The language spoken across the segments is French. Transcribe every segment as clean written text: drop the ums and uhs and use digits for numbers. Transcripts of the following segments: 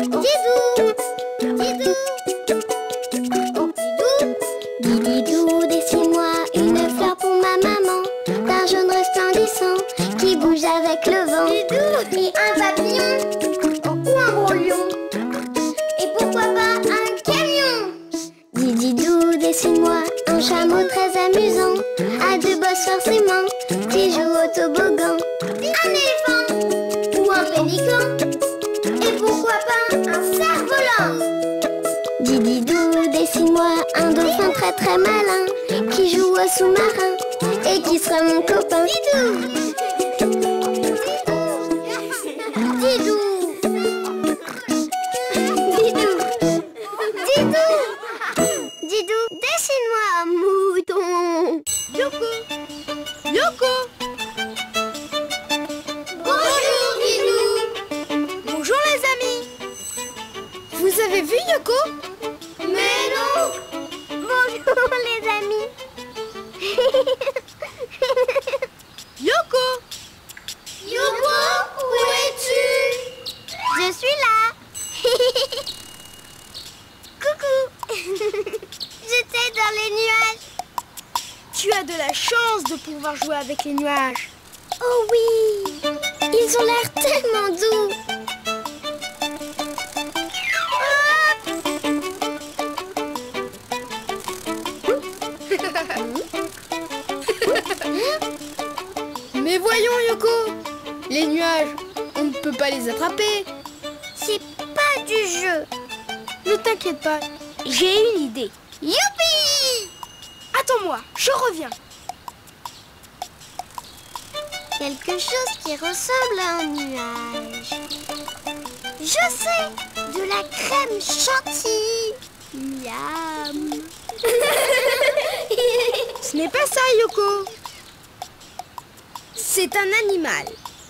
Didou! Didou! Oh, Didou! Dididou, dessine-moi une fleur pour ma maman, d'un jaune resplendissant qui bouge avec le vent. Didou! Et un papillon, ou un gros lion, et pourquoi pas un camion? Dididou, dessine-moi un chameau très amusant, à deux bosses forcément, qui joue au toboggan. Un éléphant, ou un pélican, et pourquoi pas un cerf-volant? Dididou, dessine-moi un dauphin très très malin, qui joue au sous-marin, et qui sera mon copain. Didou! Didou! Didou! Didou! Didou, dessine-moi un mouton. Yoko! Yoko! Bonjour, Didou. Bonjour les amis! Vous avez vu Yoko? Mais non. Bonjour, les amis. Yoko! Yoko, où es-tu? Je suis là. Coucou. J'étais dans les nuages. Tu as de la chance de pouvoir jouer avec les nuages. Oh oui, ils ont l'air tellement doux. Mais voyons Yoko! Les nuages, on ne peut pas les attraper. C'est pas du jeu. Ne t'inquiète pas, j'ai une idée. Youpi! Attends-moi, je reviens. Quelque chose qui ressemble à un nuage. Je sais, de la crème chantilly. Miam. Ce n'est pas ça Yoko. C'est un animal.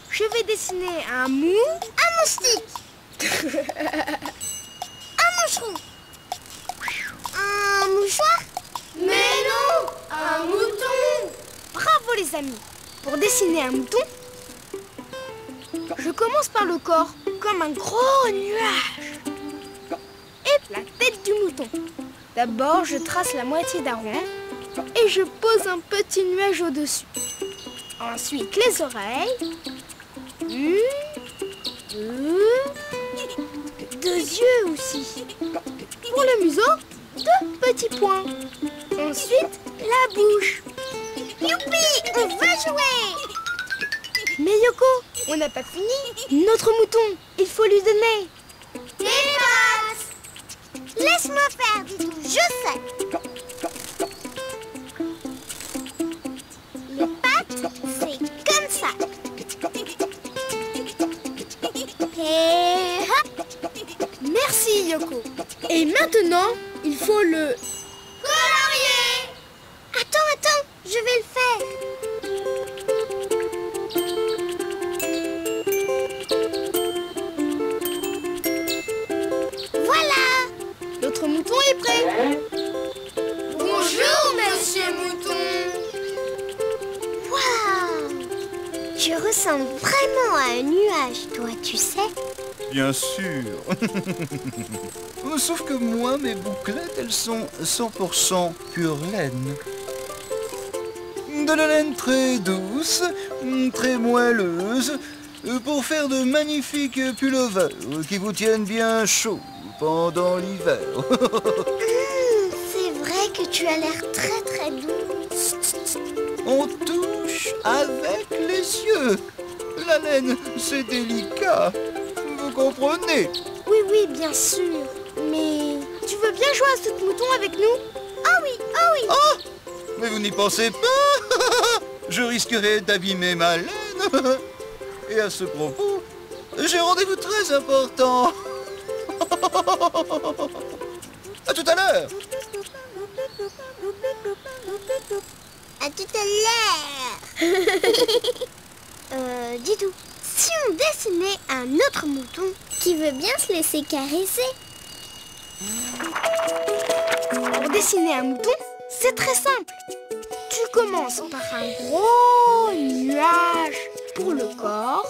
Je vais dessiner un mou. Un moustique. Un moucheron. Un mouchoir. Mais non, un mouton. Bravo les amis. Pour dessiner un mouton, je commence par le corps, comme un gros nuage. Et la tête du mouton. D'abord, je trace la moitié d'un rond et je pose un petit nuage au-dessus. Ensuite, les oreilles. Une, deux yeux aussi. Pour le museau, deux petits points. Ensuite, la bouche. Youpi, on va jouer. Mais Yoko, on n'a pas fini. Notre mouton, il faut lui donner. Des pattes. Laisse-moi faire, Didou, je sais. Les pattes, c'est comme ça. Et hop. Merci Yoko. Et maintenant, il faut le... Colorier. Attends, je vais le faire. Voilà. Notre mouton est prêt. Bonjour, monsieur mouton. Waouh. Tu ressembles vraiment à un nuage, toi, tu sais. Bien sûr. Sauf que moi, mes bouclettes, elles sont 100% pure laine. De la laine très douce, très moelleuse, pour faire de magnifiques pullovers qui vous tiennent bien chaud pendant l'hiver. C'est vrai que tu as l'air très très doux. On touche avec les yeux. La laine, c'est délicat. Vous comprenez? Oui, oui, bien sûr. Mais tu veux bien jouer à ce mouton avec nous? Oh oui, oh oui. Oh! Mais vous n'y pensez pas. Je risquerais d'abîmer ma laine. Et à ce propos, j'ai un rendez-vous très important. À tout à l'heure. À tout à l'heure. Didou, si on dessinait un autre mouton qui veut bien se laisser caresser? Pour dessiner un mouton, c'est très simple. Tu commences par un gros nuage pour le corps.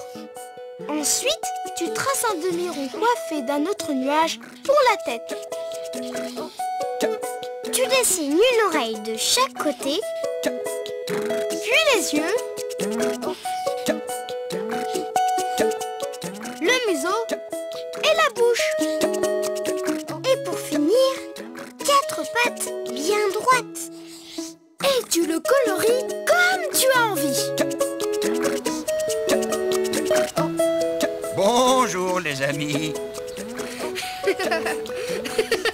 Ensuite, tu traces un demi-rond coiffé d'un autre nuage pour la tête. Tu dessines une oreille de chaque côté. Puis les yeux. Le museau et la bouche. Et pour finir, 4 pattes bien droites. Et tu le colories comme tu as envie. Bonjour les amis.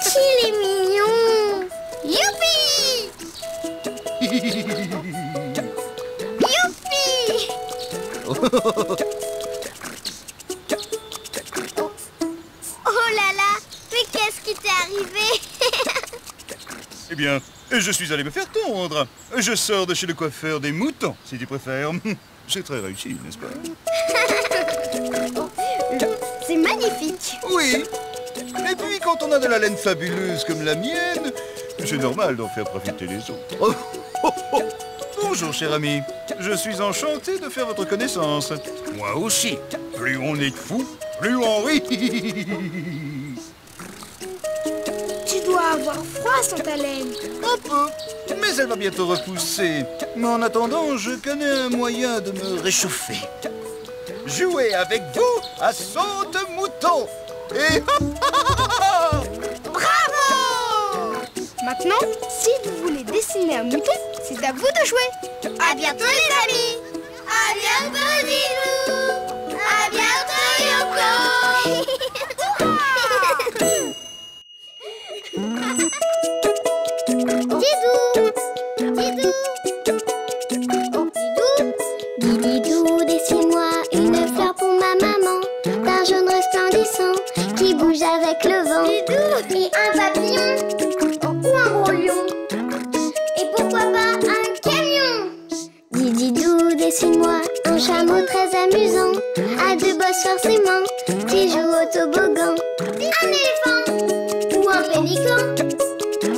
Qu'il est mignon! Youpi! Youpi! Oh là là! Mais qu'est-ce qui t'est arrivé? Eh bien, je suis allé me faire tondre. Je sors de chez le coiffeur des moutons, si tu préfères. C'est très réussi, n'est-ce pas? C'est magnifique! Oui. Et puis, quand on a de la laine fabuleuse comme la mienne, c'est normal d'en faire profiter les autres. Oh, oh, oh. Bonjour, cher ami. Je suis enchanté de faire votre connaissance. Moi aussi. Plus on est de fous, plus on rit. Tu dois avoir froid sans ta laine. Un peu, mais elle va bientôt repousser. Mais en attendant, je connais un moyen de me réchauffer. Jouez avec vous à saute-mouton. Et Bravo! Maintenant, si vous voulez dessiner un mouton, c'est à vous de jouer. À bientôt les amis! À bientôt Didou! À bientôt Yoko! Didou! Didou! Didou, dessine-moi une fleur pour ma maman, d'un jaune resplendissant qui bouge avec le vent. Didou! Et un papillon ou un gros lion. Et pourquoi pas un camion? Didou, dessine-moi un chameau très amusant, à 2 bosses forcément, qui joue au toboggan. Un éléphant ou un pélican.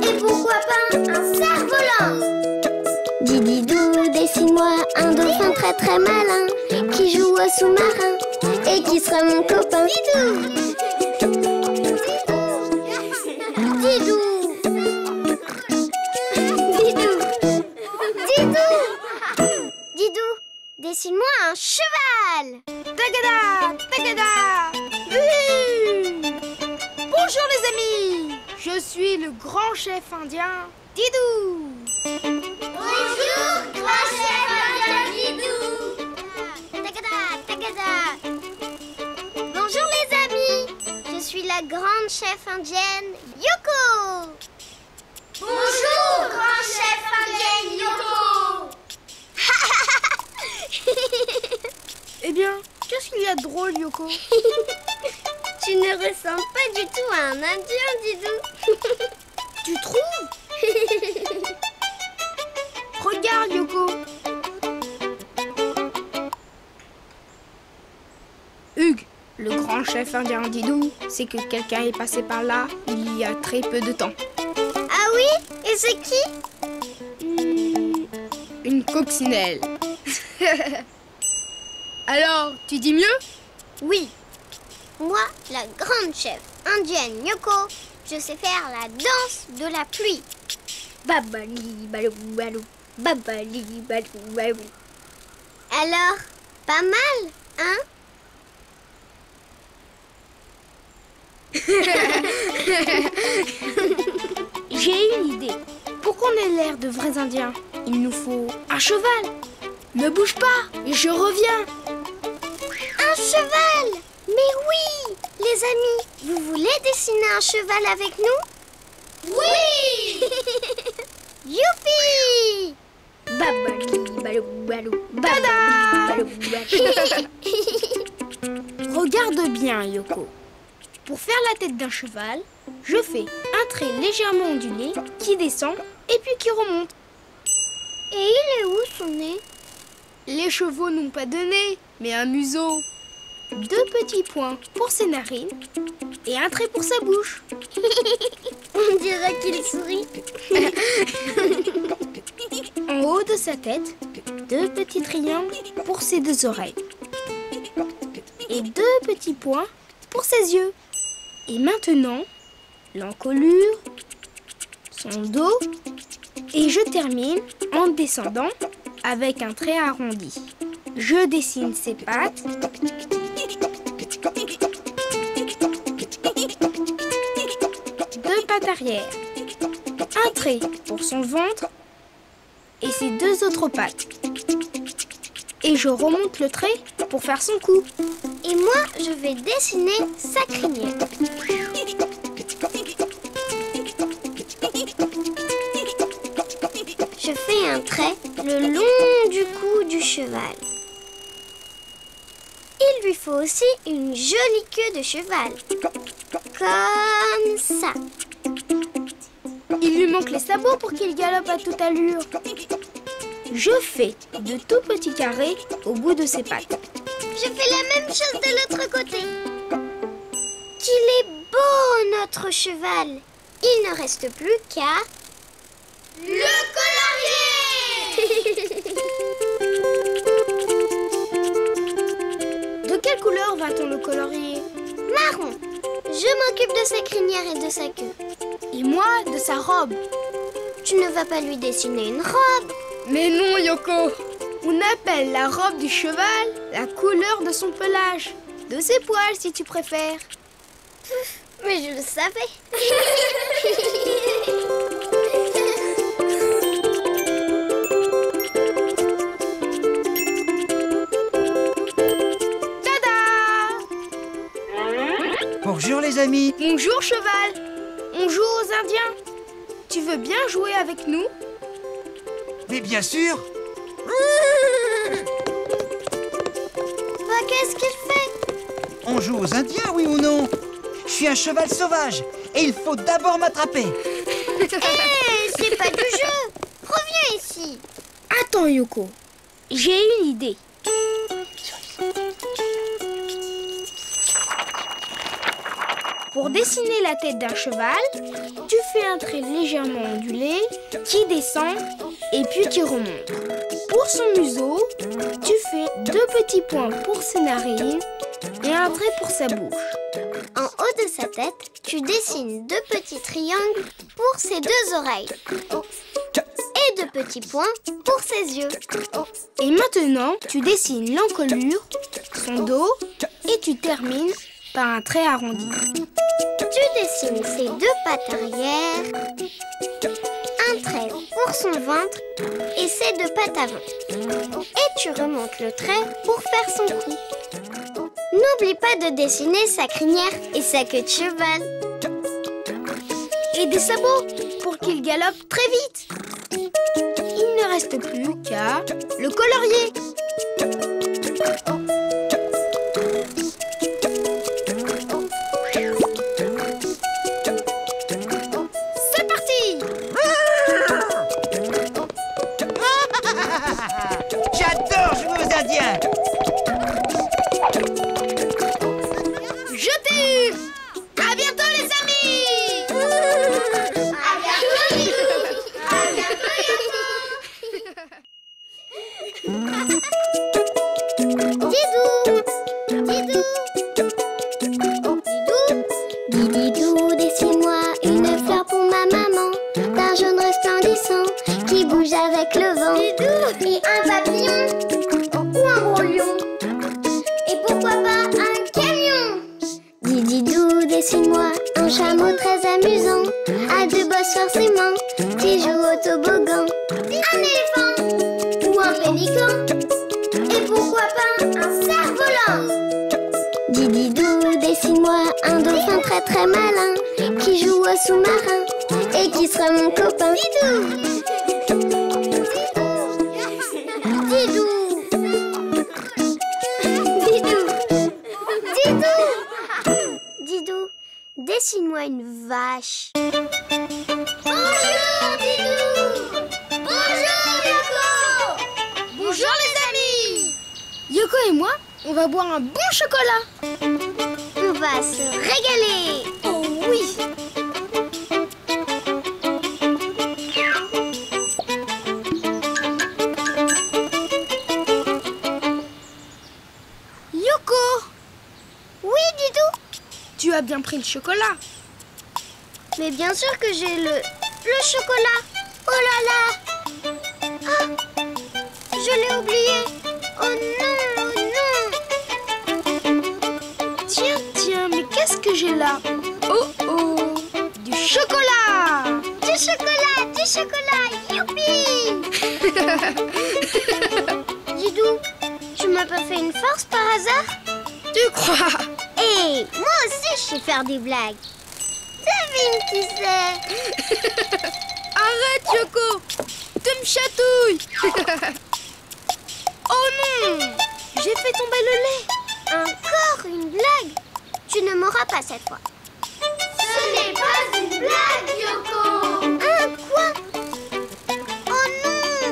Et pourquoi pas un cerf-volant? Didou, dessine-moi un dauphin très très malin, qui joue au sous-marin et qui sera mon copain. Didou! Didou! Didou! Didou! Didou, dessine-moi un cheval! Tagada! Tagada! Bonjour les amis! Je suis le grand chef indien, Didou! Bonjour, grand chef indien Didou! Tagada, tagada! Bonjour les amis! Je suis la grande chef indienne, Yoko! Bonjour, grand chef indienne Yoko! Eh bien, qu'est-ce qu'il y a de drôle, Yoko? Tu ne ressembles pas du tout à un indien, Didou! Tu trouves? Regarde, Yoko. Hugues, le grand chef indien Didou, c'est que quelqu'un est passé par là il y a très peu de temps. Ah oui? Et c'est qui? Une coccinelle. Alors, tu dis mieux? Oui. Moi, la grande chef indienne Yoko, je sais faire la danse de la pluie. Babali balou balou, babali balou balou. Alors, pas mal, hein? J'ai une idée. Pour qu'on ait l'air de vrais Indiens, il nous faut un cheval. Ne bouge pas, je reviens. Un cheval! Mais oui! Les amis, vous voulez dessiner un cheval avec nous? Oui! Youpi! Babali balou balou, babali balou balou. Regarde bien, Yoko. Pour faire la tête d'un cheval, je fais un trait légèrement ondulé qui descend et puis qui remonte. Et il est où son nez? Les chevaux n'ont pas de nez, mais un museau. 2 petits points pour ses narines et un trait pour sa bouche. On dirait qu'il sourit. En haut de sa tête, 2 petits triangles pour ses 2 oreilles. et 2 petits points pour ses yeux. Et maintenant, l'encolure, son dos, et je termine en descendant avec un trait arrondi. Je dessine ses pattes. Deux pattes arrière. Un trait pour son ventre et ses 2 autres pattes. Et je remonte le trait pour faire son cou. Et moi, je vais dessiner sa crinière. Je fais un trait le long du cou du cheval. Il lui faut aussi une jolie queue de cheval. Comme ça. Il lui manque les sabots pour qu'il galope à toute allure. Je fais de tout petits carrés au bout de ses pattes. Je fais la même chose de l'autre côté. Qu'il est beau, notre cheval. Il ne reste plus qu'à... le colorier. De quelle couleur va-t-on le colorier? Marron. Je m'occupe de sa crinière et de sa queue. Et moi, de sa robe. Tu ne vas pas lui dessiner une robe. Mais non, Yoko. On appelle la robe du cheval la couleur de son pelage. De ses poils, si tu préfères. Mais je le savais. Tada! Bonjour les amis. Bonjour, cheval. On joue aux Indiens. Tu veux bien jouer avec nous? Mais bien sûr. Qu'est-ce qu'il fait? On joue aux Indiens, oui ou non? Je suis un cheval sauvage et il faut d'abord m'attraper. C'est pas du jeu. Reviens ici. Attends, Yoko. J'ai une idée. Pour dessiner la tête d'un cheval, tu fais un trait légèrement ondulé qui descend et puis qui remonte. Pour son museau, tu fais 2 petits points pour ses narines et un trait pour sa bouche. En haut de sa tête, tu dessines 2 petits triangles pour ses 2 oreilles. Et 2 petits points pour ses yeux. Et maintenant, tu dessines l'encolure, son dos et tu termines par un trait arrondi. Tu dessines ses 2 pattes arrière, un trait pour son ventre et ses 2 pattes avant. Et tu remontes le trait pour faire son cou. N'oublie pas de dessiner sa crinière et sa queue de cheval. Et des sabots pour qu'il galope très vite. Il ne reste plus qu'à le colorier. C'est parti! J'adore jouer aux Indiens. Je t'ai eu! À bientôt les amis! À bientôt, Didou! À bientôt, Didou! Didou, dessine-moi une fleur pour ma maman, d'un jaune resplendissant qui bouge avec le vent. Et un papillon ou un gros lion. Et pourquoi pas un camion? Didou, dessine-moi un chameau très amusant, à 2 bosses forcément, qui joue au toboggan. Un éléphant ou un pélican. Et pourquoi pas un cerf-volant? Didou, dessine-moi un dauphin très très malin, qui joue au sous-marin et qui sera mon copain. Didou! Didou, dessine-moi une vache. Bonjour, Didou! Bonjour, Yoko! Bonjour les amis! Yoko et moi, on va boire un bon chocolat. On va se régaler! Oh oui! Yoko, Tu as bien pris le chocolat. Mais bien sûr que j'ai le chocolat. Oh là là! Ah, je l'ai oublié. Oh non, oh non. Tiens, mais qu'est-ce que j'ai là? Oh, du chocolat! Du chocolat, youpi! Didou, tu m'as pas fait une force par hasard? Tu crois? Hé, moi aussi je sais faire des blagues. Devine qui c'est? Arrête, Yoko! Tu me chatouilles! Oh non! J'ai fait tomber le lait! Encore une blague? Tu ne m'auras pas cette fois. Ce n'est pas une blague, Yoko! Quoi? Oh non!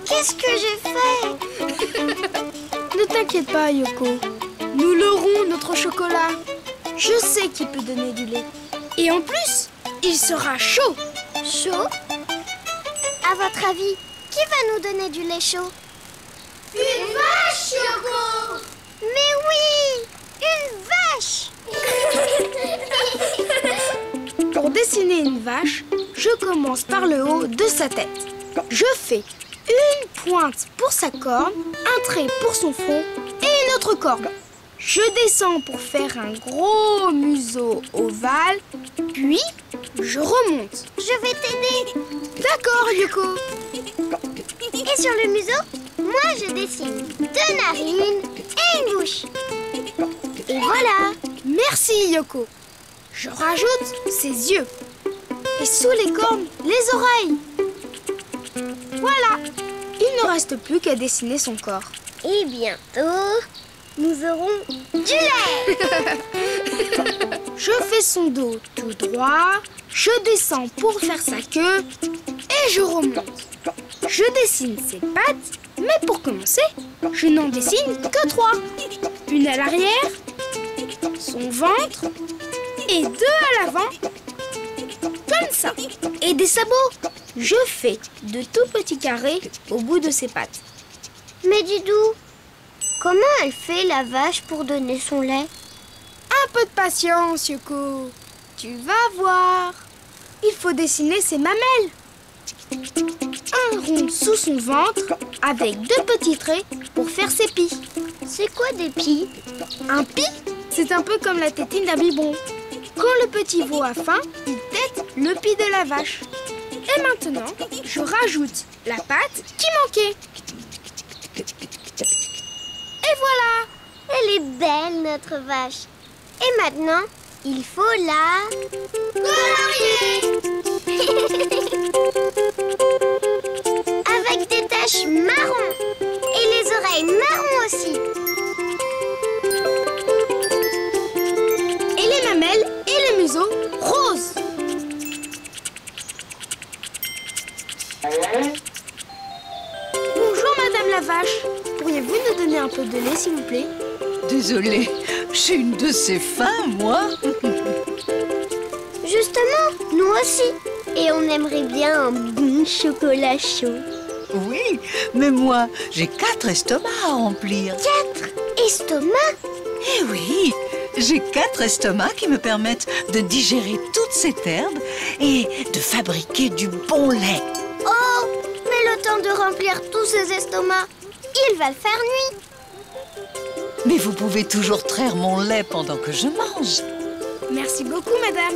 Qu'est-ce que j'ai fait? Ne t'inquiète pas, Yoko. Nous l'aurons, notre chocolat. Je sais qu'il peut donner du lait. Et en plus, il sera chaud. Chaud? À votre avis, qui va nous donner du lait chaud? Une vache, Yoko! Mais oui! Une vache! Pour dessiner une vache, je commence par le haut de sa tête. Je fais une pointe pour sa corne, un trait pour son front et une autre corne. Je descends pour faire un gros museau ovale, puis je remonte. Je vais t'aider. D'accord, Yoko. Et sur le museau, moi je dessine 2 narines et une bouche. Et voilà. Merci, Yoko. Je rajoute ses yeux. Et sous les cornes, les oreilles. Voilà. Il ne reste plus qu'à dessiner son corps. Et bientôt, nous aurons du lait. Je fais son dos tout droit, je descends pour faire sa queue et je remonte. Je dessine ses pattes, mais pour commencer, je n'en dessine que 3. Une à l'arrière, son ventre et 2 à l'avant, comme ça. Et des sabots. Je fais de tout petits carrés au bout de ses pattes. Mais Didou, comment elle fait la vache pour donner son lait? Un peu de patience, Yoko. Tu vas voir. Il faut dessiner ses mamelles. Un rond sous son ventre avec 2 petits traits pour faire ses pies. C'est quoi des pies? Un pie, c'est un peu comme la tétine d'un biberon. Quand le petit veau a faim, il tète le pie de la vache. Et maintenant, je rajoute la pâte qui manquait. Et voilà! Elle est belle, notre vache. Et maintenant, il faut la colorier. Avec des taches marron. Et les oreilles marron aussi. Et les mamelles et le museau rose. Bonjour, Madame la vache. Pourriez-vous nous donner un peu de lait, s'il vous plaît? Désolée, j'ai une de ces faim, moi. Justement, nous aussi. Et on aimerait bien un bon chocolat chaud. Oui, mais moi, j'ai 4 estomacs à remplir. 4 estomacs? Eh oui, j'ai 4 estomacs qui me permettent de digérer toute cette herbe et de fabriquer du bon lait. Oh, mais le temps de remplir tous ces estomacs, il va faire nuit. Mais vous pouvez toujours traire mon lait pendant que je mange. Merci beaucoup, madame.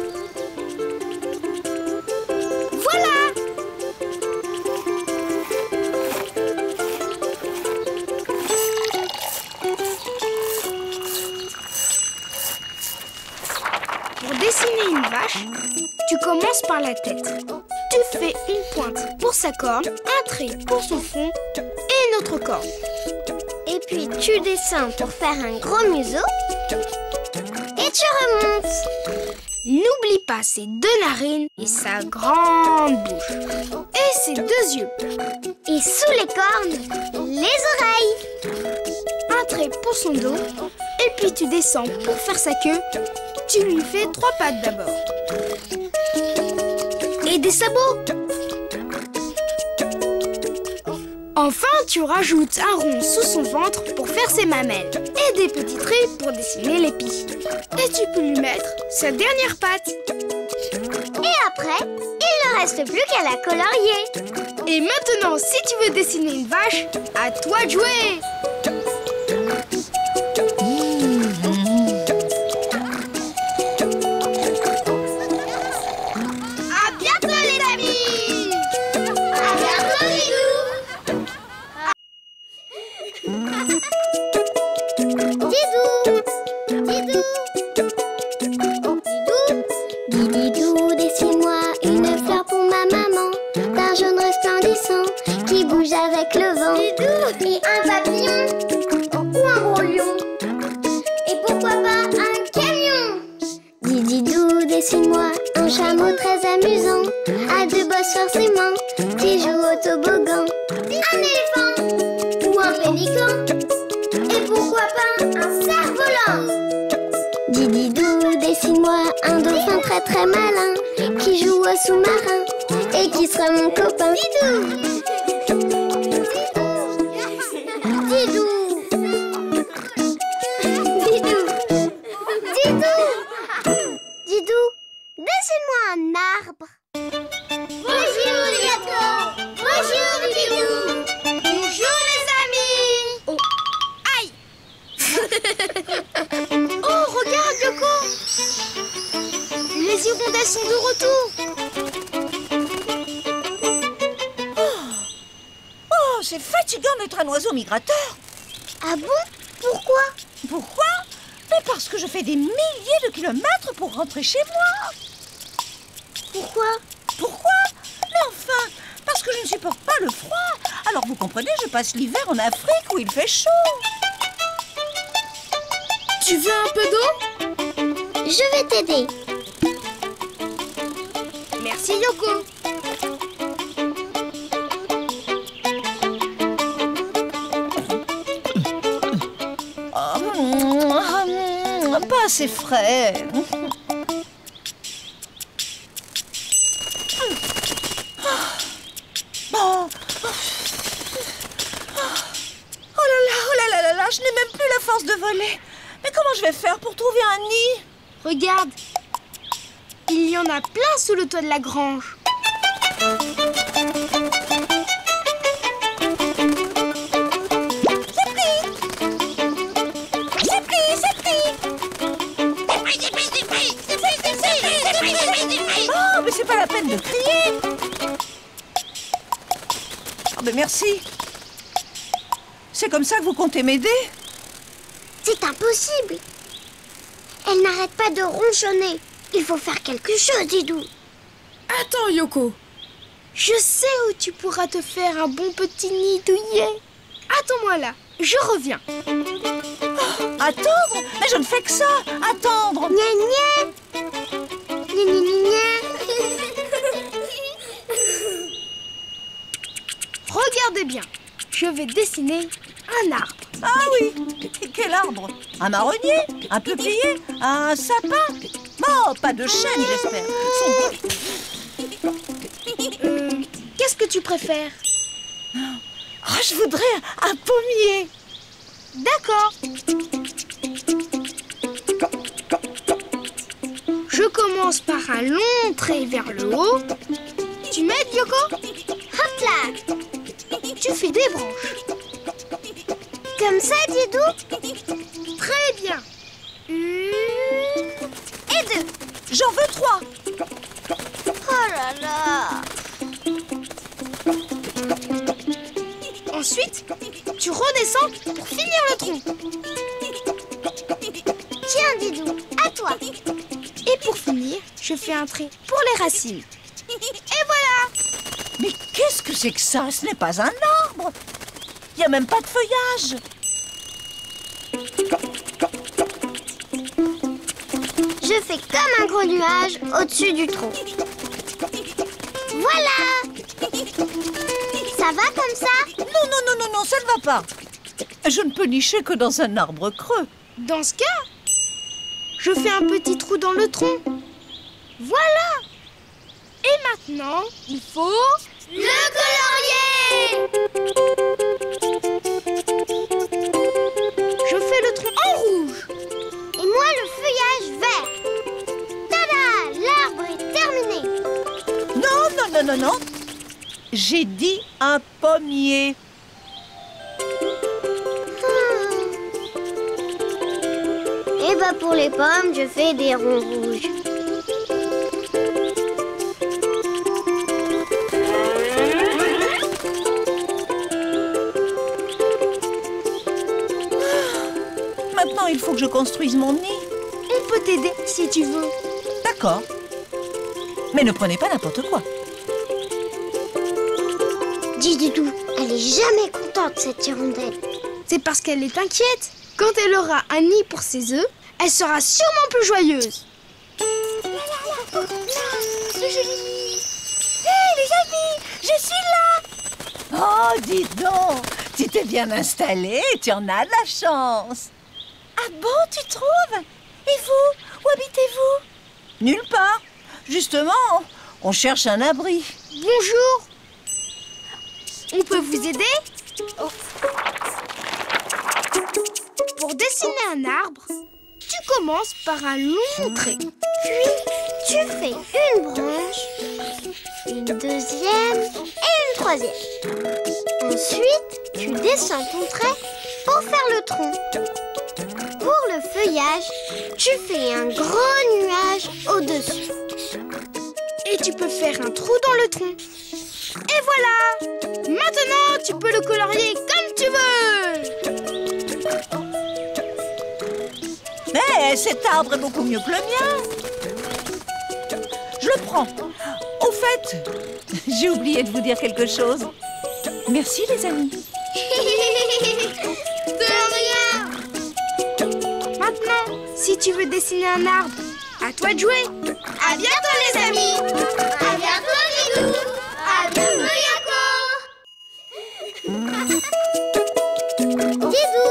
Voilà! Pour dessiner une vache, tu commences par la tête. Tu fais une pointe pour sa corne, un trait pour son front et une autre corne. Et puis tu descends pour faire un gros museau. Et tu remontes. N'oublie pas ses 2 narines et sa grande bouche. Et ses 2 yeux. Et sous les cornes, les oreilles. Un trait pour son dos. Et puis tu descends pour faire sa queue. Tu lui fais 3 pattes d'abord. Et des sabots. Enfin, tu rajoutes un rond sous son ventre pour faire ses mamelles. et des petits traits pour dessiner l'épi. Et tu peux lui mettre sa dernière patte. Et après, il ne reste plus qu'à la colorier. Et maintenant, si tu veux dessiner une vache, à toi de jouer. À bientôt les amis. À bientôt, Didou. Didou. Didou. Didou, dessine-moi une fleur pour ma maman, d'un jaune resplendissant qui bouge avec le vent. Didou. Et un papillon ou un gros lion. Et pourquoi pas un camion. Didou, dessine-moi un chameau très amusant, à deux bosses forcément, qui joue au toboggan. Un éléphant ou un pélican. Et pourquoi pas un cerf-volant. Didou, dessine-moi un dauphin très très malin, qui joue au sous-marin et qui sera mon copain. Didou. Didou. Didou. Didou. Didou, dessine-moi un arbre. Bonjour les gâteaux. Bonjour Didou. Bonjour les amis. Oh, aïe. Oh, regarde Yoko. Les hirondelles sont de retour. Oh, c'est fatigant d'être un oiseau migrateur. Ah bon? Pourquoi? Pourquoi? Mais parce que je fais des milliers de kilomètres pour rentrer chez moi. Pourquoi? Pourquoi? Mais enfin, parce que je ne supporte pas le froid. Alors vous comprenez, je passe l'hiver en Afrique où il fait chaud. Tu veux un peu d'eau? Je vais t'aider. Merci Yoko. Pas assez frais. Bon. Oh là là, je n'ai même plus la force de voler. Mais comment je vais faire pour trouver un nid? Regarde. Il y en a plein sous le toit de la grange. Oh, mais c'est pas la peine de crier. Oh, mais merci. C'est comme ça que vous comptez m'aider? C'est impossible. Elle n'arrête pas de ronchonner. Il faut faire quelque chose, Didou. Attends Yoko. Je sais où tu pourras te faire un bon petit nid douillet. Attends-moi là, je reviens. Attendre? Mais je ne fais que ça. Attendre. Gna gna. Gna gna gna gna. Regardez bien, je vais dessiner un arbre. Ah oui. Quel arbre? Un marronnier? Un peuplier? Un sapin? Oh, pas de chêne, j'espère. Qu'est-ce que tu préfères? Oh, je voudrais un pommier. D'accord. Je commence par un long trait vers le haut. Tu m'aides, Yoko? Hop là. Tu fais des branches. Comme ça, Didou? Très bien. Une et deux. J'en veux 3. Oh là là. Ensuite, tu redescends pour finir le tronc. Tiens, Didou, à toi. Et pour finir, je fais un trait pour les racines. Et voilà! Mais qu'est-ce que c'est que ça? Ce n'est pas un arbre. Il n'y a même pas de feuillage. Je fais comme un gros nuage au-dessus du tronc. Voilà! Ça va comme ça? Non, ça ne va pas. Je ne peux nicher que dans un arbre creux. Dans ce cas, je fais un petit trou dans le tronc. Voilà! Et maintenant, il faut... Le colorier! Je fais le tronc non. J'ai dit un pommier. Et bah pour les pommes, je fais des ronds rouges. Maintenant, il faut que je construise mon nid. On peut t'aider si tu veux. D'accord. Mais ne prenez pas n'importe quoi. Dis Didou, elle est jamais contente cette hirondelle. C'est parce qu'elle est inquiète. Quand elle aura un nid pour ses œufs, elle sera sûrement plus joyeuse. Le joli nid. Hé les amis, je suis là. Oh, dis donc, tu t'es bien installée, tu en as de la chance. Ah bon, tu trouves? Et vous, où habitez-vous? Nulle part. Justement, on cherche un abri. Bonjour. On peut vous aider? Pour dessiner un arbre, tu commences par un long trait. Puis tu fais une branche, une deuxième et une troisième. Ensuite, tu descends ton trait pour faire le tronc. Pour le feuillage, tu fais un gros nuage au-dessus. Et tu peux faire un trou dans le tronc. Et voilà! Maintenant, tu peux le colorier comme tu veux! Mais cet arbre est beaucoup mieux que le mien. Je le prends. Au fait, j'ai oublié de vous dire quelque chose. Merci les amis. De rien. Maintenant, si tu veux dessiner un arbre, à toi de jouer! À bientôt les amis. À bientôt Didou. À bientôt Yako. Didou.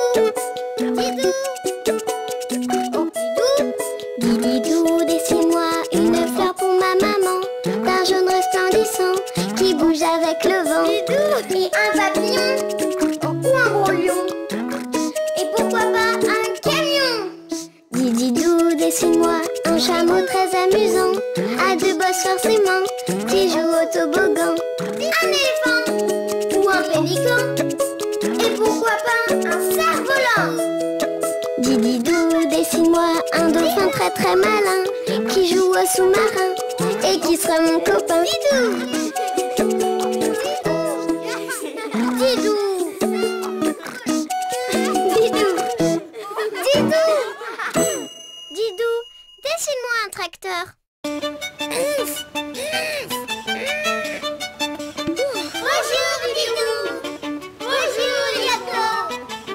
Didou, dessine-moi une fleur pour ma maman, d'un jaune resplendissant qui bouge avec le vent. Et un papillon ou un gros lion. Et pourquoi pas un camion? Didou, dessine-moi un chameau très amusant, à deux bosses forcément, qui joue au toboggan. Un éléphant ou un pélican. Et pourquoi pas un cerf-volant? Didou, dessine-moi un dauphin très très malin, qui joue au sous-marin et qui sera mon copain. Didou. Didou. Didou. Didou. Didou, dessine-moi un tracteur. Bonjour Didou. Bonjour Yato.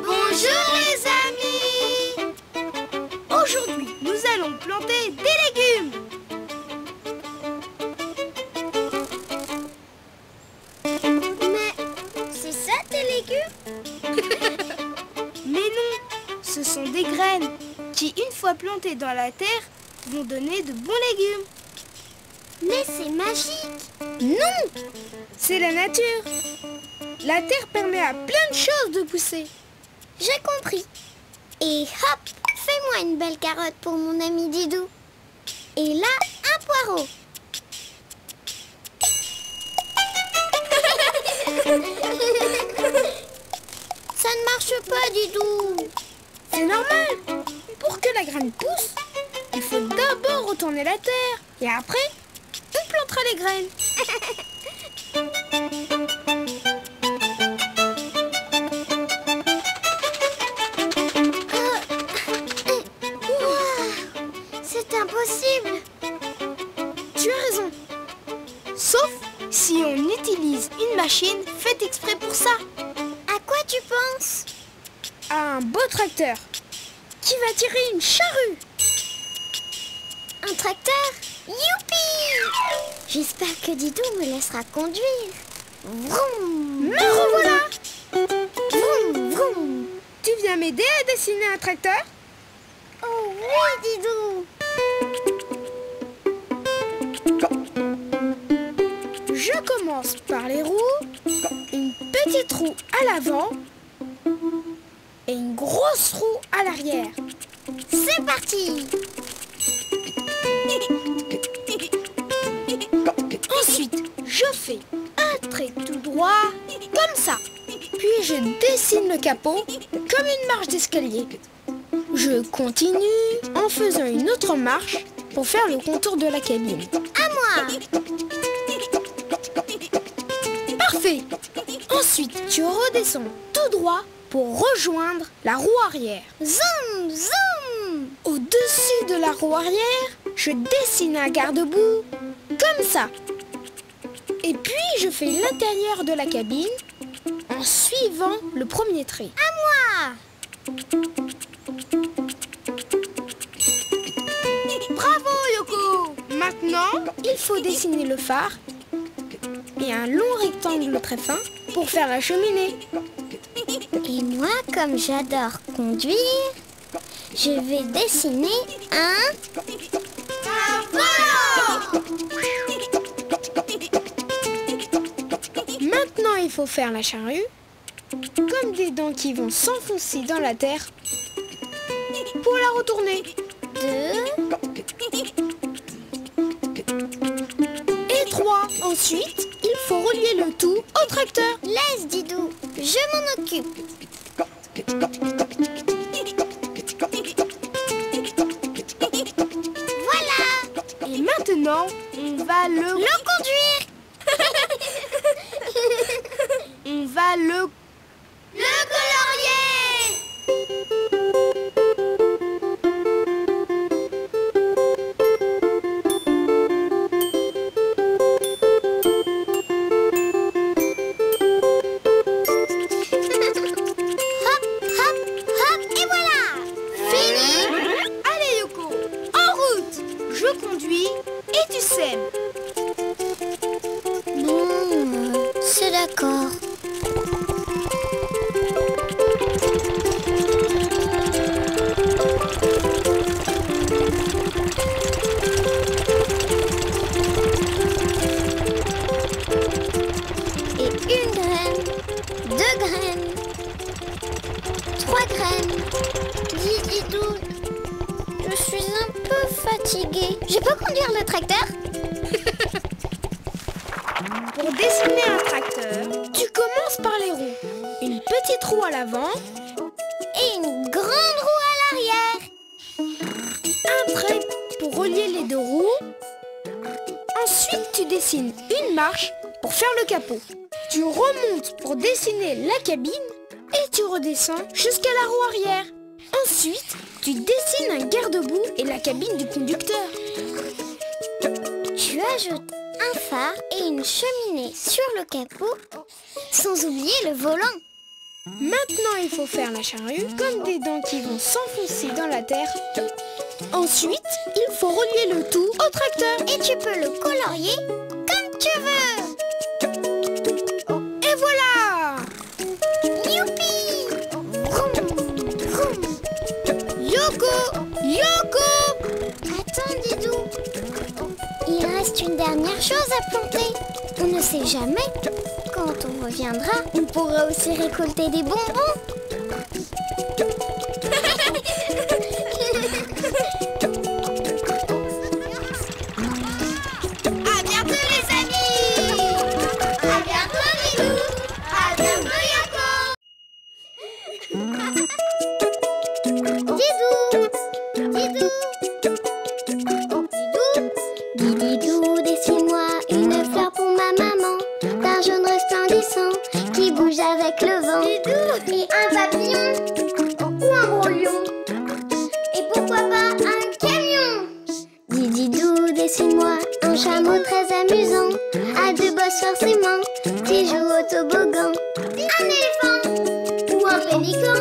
Bonjour les amis! Aujourd'hui, nous allons planter des légumes. Mais c'est ça tes légumes? Mais non, ce sont des graines qui, une fois plantées dans la terre, vont donner de bons légumes. Mais c'est magique. Non. C'est la nature. La terre permet à plein de choses de pousser. J'ai compris. Et hop, fais-moi une belle carotte pour mon ami Didou. Et là, un poireau. Ça ne marche pas, Didou. C'est normal. Pour que la graine pousse, il faut d'abord retourner la terre. Et après, on plantera les graines. C'est impossible. Tu as raison. Sauf si on utilise une machine faite exprès pour ça. À quoi tu penses? À un beau tracteur qui va tirer une charrue. Un tracteur? Youpi! J'espère que Didou me laissera conduire. Vroom! Me revoilà! Vroom, vroom. Tu viens m'aider à dessiner un tracteur? Oh oui, Didou! Je commence par les roues, une petite roue à l'avant et une grosse roue à l'arrière. C'est parti! Ensuite, je fais un trait tout droit, comme ça. Puis je dessine le capot comme une marche d'escalier. Je continue en faisant une autre marche pour faire le contour de la cabine. À moi. Parfait! Ensuite, tu redescends tout droit pour rejoindre la roue arrière. Zoom, zoom. Au-dessus de la roue arrière, je dessine un garde-boue comme ça. Et puis, je fais l'intérieur de la cabine en suivant le premier trait. À moi. Bravo, Yoko! Maintenant, il faut dessiner le phare et un long rectangle très fin pour faire la cheminée. Et moi, comme j'adore conduire, je vais dessiner un volant. Maintenant, il faut faire la charrue, comme des dents qui vont s'enfoncer dans la terre pour la retourner. 2 Et 3. Ensuite, il faut relier le tout au tracteur. Laisse, Didou, je m'en occupe. Voilà. Et maintenant, on va le conduire. On va le colorier. Hop, hop, hop, et voilà. Fini. Allez, Yoko, en route. Je conduis et tu sèmes. Bon, c'est d'accord. Et une graine, 2 graines, 3 graines. Didou, je suis un peu fatiguée. Je peux conduire le tracteur? Pour dessiner un tracteur, tu commences par les roues. Une petite roue à l'avant, Et une grande roue à l'arrière. un trait pour relier les deux roues. Ensuite, tu dessines une marche pour faire le capot. Tu remontes pour dessiner la cabine et tu redescends jusqu'à la roue arrière. Ensuite, tu dessines un garde-boue et la cabine du conducteur. Tu ajoutes un phare et une cheminée sur le capot, sans oublier le volant. Maintenant, il faut faire la charrue comme des dents qui vont s'enfoncer dans la terre. Ensuite, il faut relier le tout au tracteur. Et tu peux le colorier comme tu veux. Et voilà! Youpi! Vroom, vroom. Yoko! Yoko! Attends, Didou. Il reste une dernière chose à planter. On ne sait jamais. Quand on reviendra, on pourra aussi récolter des bonbons. À bientôt, les amis! À bientôt, Didou! À bientôt, Yoko! Didou! Didou! Didou, dessine-moi une fleur pour ma maman, d'un jaune resplendissant qui bouge avec le vent. Et un papillon ou un gros lion, et pourquoi pas un camion. Didou, dessine-moi un chameau très amusant, à 2 bosses forcément, qui joue au toboggan. Un éléphant ou un pélican,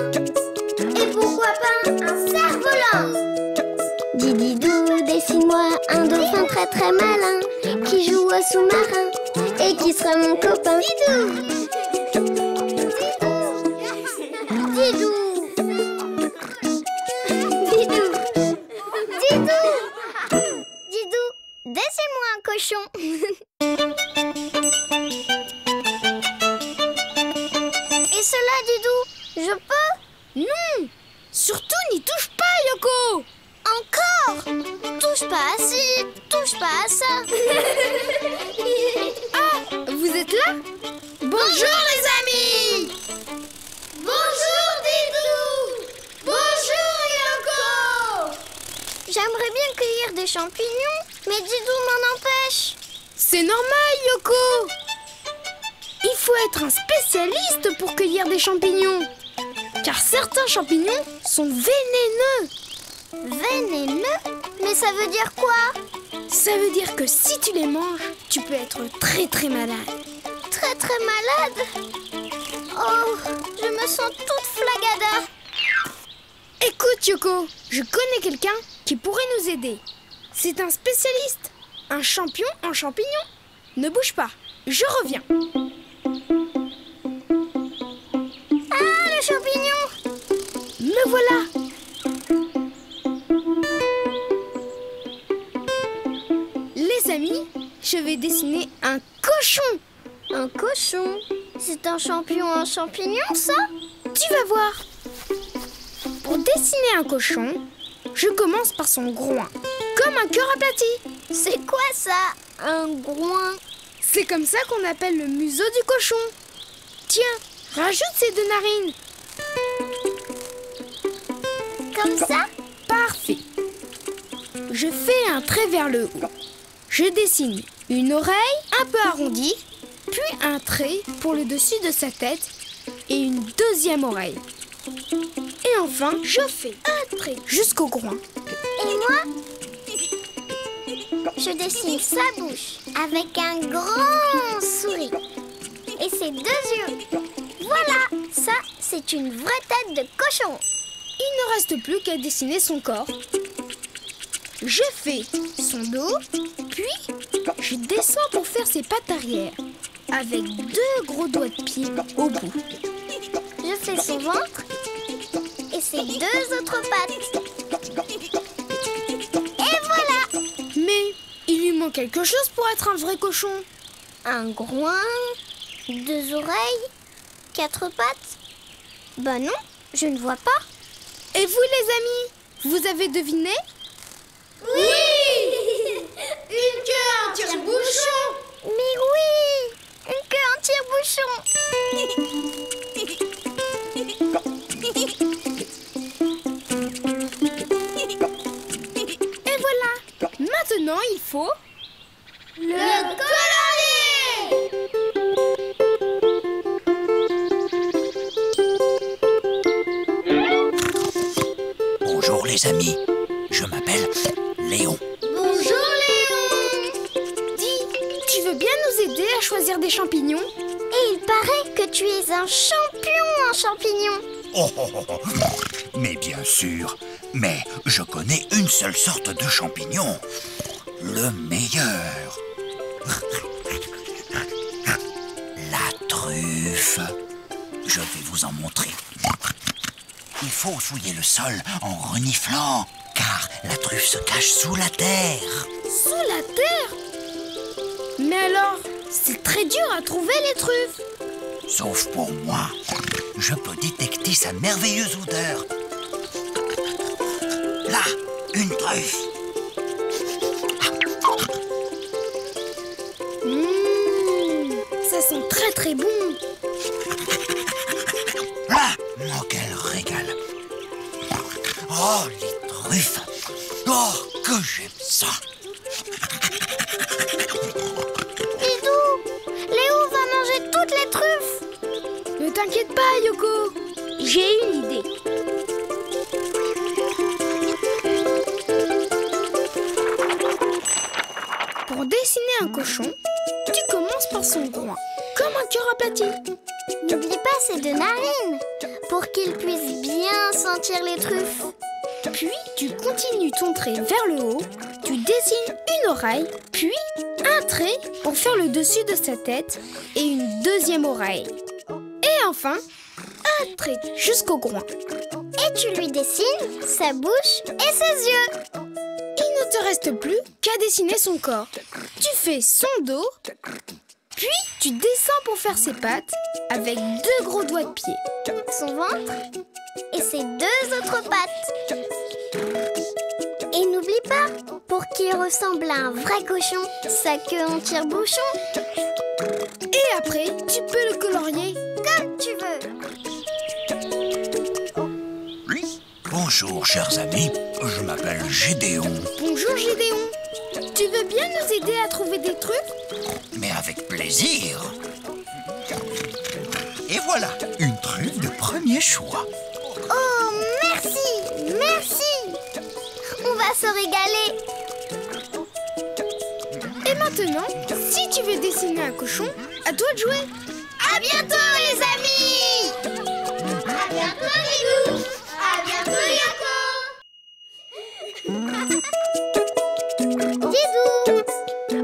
et pourquoi pas un cerf-volant. Didou, dessine-moi un dauphin très très malin, qui joue au sous-marin et qui sera mon copain. Didou! Didou! Didou! Didou! Didou, dessine-moi un cochon. Et cela, Didou, je peux? Non! Surtout n'y touche pas, Yoko! Encore? Touche pas à ci, touche pas à ça. Ah! Vous êtes là? Bonjour les amis! Bonjour Didou! Bonjour Yoko! J'aimerais bien cueillir des champignons, mais Didou m'en empêche. C'est normal, Yoko! Il faut être un spécialiste pour cueillir des champignons. Car certains champignons sont vénéneux. Vénéneux? Mais ça veut dire quoi? Ça veut dire que si tu les manges, tu peux être très très malade. Très très malade? Oh, je me sens toute flagada. Écoute Yoko, je connais quelqu'un qui pourrait nous aider. C'est un spécialiste, un champion en champignons. Ne bouge pas, je reviens. Ah, le champignon! Me voilà. Les amis, je vais dessiner un cochon. Un cochon? C'est un champignon en champignon, ça? Tu vas voir. Pour dessiner un cochon, je commence par son groin, comme un cœur aplati. C'est quoi ça, un groin? C'est comme ça qu'on appelle le museau du cochon. Tiens, rajoute ces deux narines. Comme ça? Parfait. Je fais un trait vers le haut. Je dessine une oreille un peu arrondie, puis un trait pour le dessus de sa tête et une deuxième oreille. Et enfin, je fais un trait jusqu'au groin. Et moi? Je dessine sa bouche avec un grand sourire. Et ses deux yeux. Voilà, ça, c'est une vraie tête de cochon. Il ne reste plus qu'à dessiner son corps. Je fais son dos, puis je descends pour faire ses pattes arrière, avec deux gros doigts de pied au bout. Je fais son ventre et ses deux autres pattes. Et voilà! Mais il lui manque quelque chose pour être un vrai cochon. Un groin, deux oreilles, quatre pattes. Bah non, je ne vois pas. Et vous les amis, vous avez deviné? Oui! Une queue en tire-bouchon! Mais oui! Une queue en tire-bouchon! Et voilà! Maintenant, il faut... Le colorier! Bonjour les amis, je m'appelle Léon. Bonjour Léon! Dis, tu veux bien nous aider à choisir des champignons? Et il paraît que tu es un champion en champignons. Oh, oh, oh, oh. Mais bien sûr, mais je connais une seule sorte de champignon, le meilleur. La truffe. Je vais vous en montrer. Il faut fouiller le sol en reniflant, car la truffe se cache sous la terre. Sous la terre? Mais alors, c'est très dur à trouver les truffes. Sauf pour moi, je peux détecter sa merveilleuse odeur. Là, une truffe. Ça sent très très bon. Là, oh, quel régal. Oh, les truffes. Oh, que j'aime ça. Didou, Léo va manger toutes les truffes. Ne t'inquiète pas, Yoko. J'ai une idée. Pour dessiner un cochon, tu commences par son groin, comme un cœur aplati. N'oublie pas ses deux narines, pour qu'il puisse bien sentir les truffes. Puis, tu continues ton trait vers le haut, tu dessines une oreille, puis un trait pour faire le dessus de sa tête et une deuxième oreille. Et enfin, un trait jusqu'au groin. Et tu lui dessines sa bouche et ses yeux. Il ne te reste plus qu'à dessiner son corps. Tu fais son dos, puis tu descends pour faire ses pattes avec deux gros doigts de pied. Son ventre et ses deux autres pattes. Et n'oublie pas, pour qu'il ressemble à un vrai cochon, sa queue en tire-bouchon. Et après, tu peux le colorier comme tu veux. Bonjour, chers amis. Je m'appelle Gédéon. Bonjour Gédéon. Tu veux bien nous aider à trouver des trucs? Mais avec plaisir. Et voilà, une truffe de premier choix. Oh, merci, merci. On va se régaler. Et maintenant, si tu veux dessiner un cochon, à toi de jouer. À bientôt les amis. À bientôt Didou. À bientôt Yoko.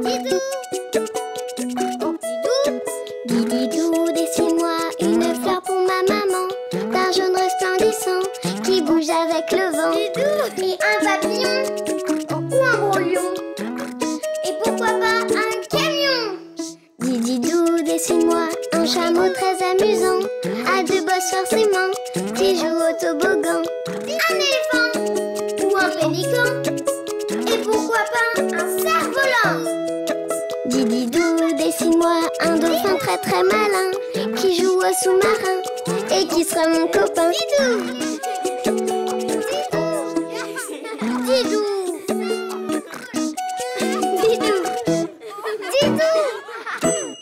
Didou. Didou, dessine-moi une fleur pour ma maman, d'un jaune resplendissant qui bouge avec le vent. Et un papillon ou un gros lion. Et pourquoi pas un camion. Didou, dessine-moi un chameau très amusant, à deux bosses forcément, qui joue au toboggan. Un éléphant ou un pélican. Et pourquoi pas un cerf-volant. Didou, dessine-moi un dauphin très très malin, qui joue au sous-marin et qui sera mon copain. Didou. Didou. Didou. Didou.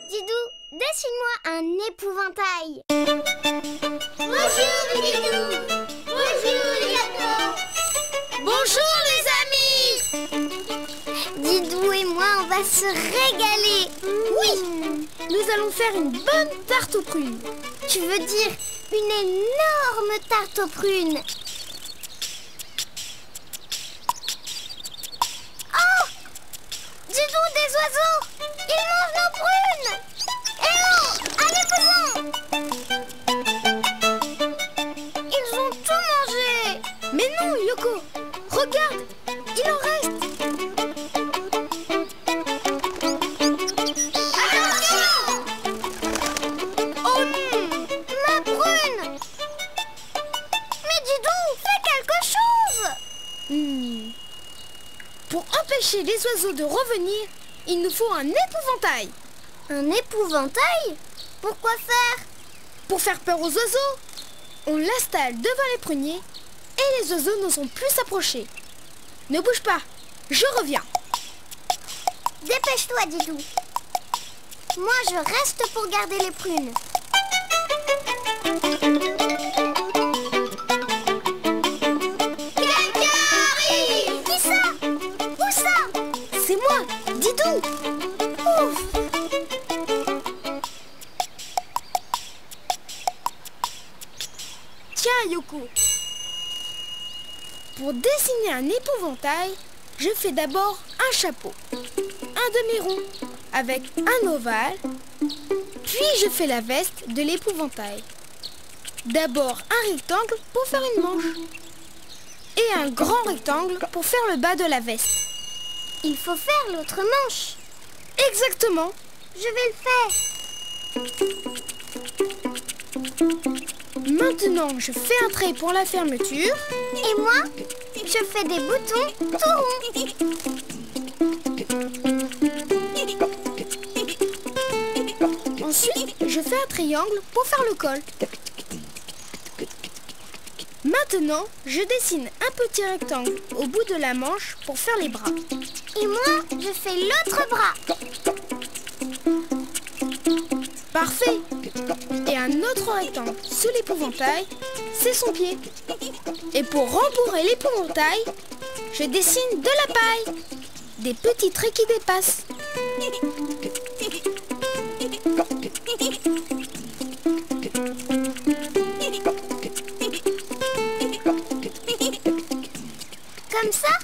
Didou, dessine-moi un épouvantail. Bonjour Didou. Bonjour Yoko. Bonjour les amis. Didou et moi, on va se régaler. Oui, nous allons faire une bonne tarte aux prunes. Tu veux dire une énorme tarte aux prunes. Oh! Didou, des oiseaux! Ils mangent nos prunes! Et non! Allez-vous-en! Ils ont tout mangé! Mais non, Yoko, regarde, il en reste. Oh non! Ma prune! Mais Didou, fais quelque chose! Pour empêcher les oiseaux de revenir, il nous faut un épouvantail. Un épouvantail? Pourquoi faire? Pour faire peur aux oiseaux, on l'installe devant les pruniers et les oiseaux n'oseront plus s'approcher. Ne bouge pas, je reviens. Dépêche-toi, Didou. Moi, je reste pour garder les prunes. Quelqu'un arrive! Qui ça? Où ça? C'est moi, Didou. Ouf! Tiens, Yoko. Pour dessiner un épouvantail, je fais d'abord un chapeau, un demi-rond avec un ovale, puis je fais la veste de l'épouvantail. D'abord un rectangle pour faire une manche et un grand rectangle pour faire le bas de la veste. Il faut faire l'autre manche. Exactement. Je vais le faire. Maintenant, je fais un trait pour la fermeture. Et moi, je fais des boutons tout ronds. Ensuite, je fais un triangle pour faire le col. Maintenant, je dessine un petit rectangle au bout de la manche pour faire les bras. Et moi, je fais l'autre bras. Parfait. Et un autre rectangle sous l'épouvantail, c'est son pied. Et pour rembourrer l'épouvantail, je dessine de la paille. Des petits traits qui dépassent. Comme ça?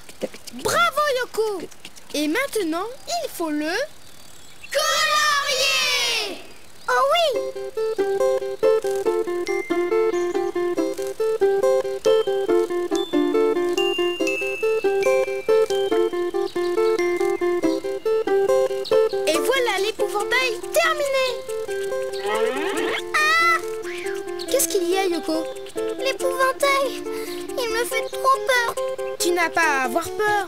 Bravo Yoko. Et maintenant, il faut le colorier. Oh oui. Et voilà l'épouvantail terminé. Ah! Qu'est-ce qu'il y a, Yoko? L'épouvantail, il me fait trop peur. Tu n'as pas à avoir peur.